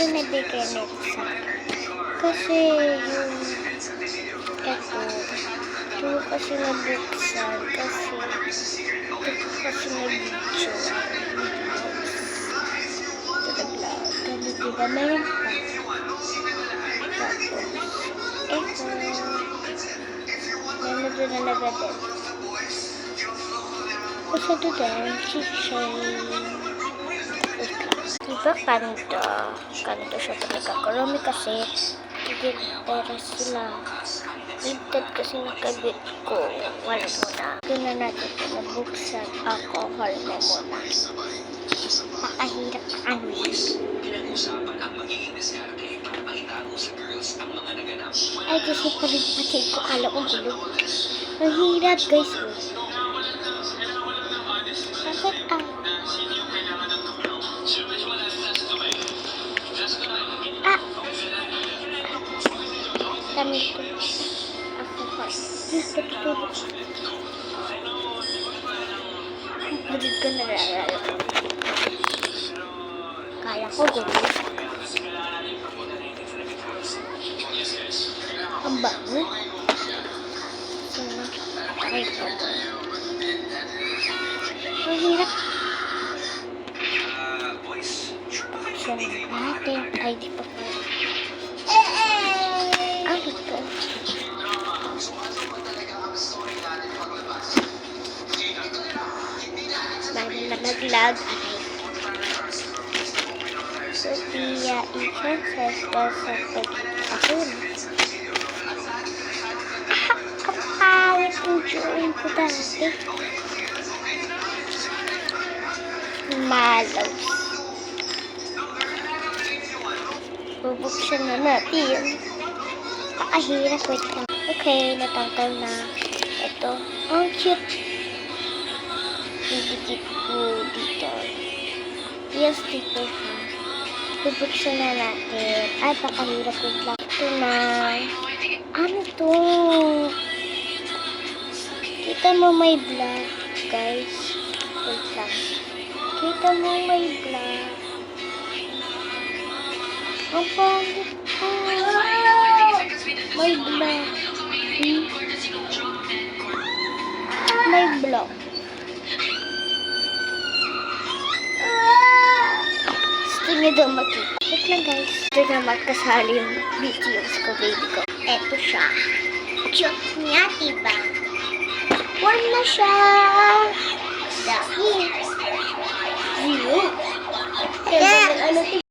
pero nabigay nito sa akin. Kasi yung ito kasi nabuksan kasi nag-video. Ganito diba meron pa. Tapos meron doon nalaga din. Kasi doon din, chichain. Diba kanto siya talaga. Karami kasi, tigil-tera sila. Limited kasi nakabit ko. Wala muna. Doon na natin ito nabuksan. Alcohol mo muna. Pakahirap ang ay, kasi paligpatid ko. Kala ko gulo. Ang hirap, guys. Bakit kami ito. Ako pa. Tutulog. Bulit ko nalalala. Kala ko gulo. Ang bango. Ay, ito. Ang hirap. Buksan natin. Ay, di pa pa. Ano ito? Bago na naglag. Sophia i-princess ka sa pag-akun. Kapawit yung join ko dati. Malaw. Bubuksan na natin. Pakahirap. Wait lang. Okay, natanggal na. Ito. Ang cute. Didikit ko dito. Yung sticker ha. Bubuksan na natin. Ay, pakahirap. Wait lang. Ito na. Ano to? Kita mo may black, guys. Wait lang. Kita mo may black. Ang pangit po. May black. May black. Gusto niyo daw makita. Wait lang, guys. Ito na magkasali yung videos ko, baby ko. Eto siya. Cute niya, diba? Warm na siya. Dahil. Zero. Kaya ano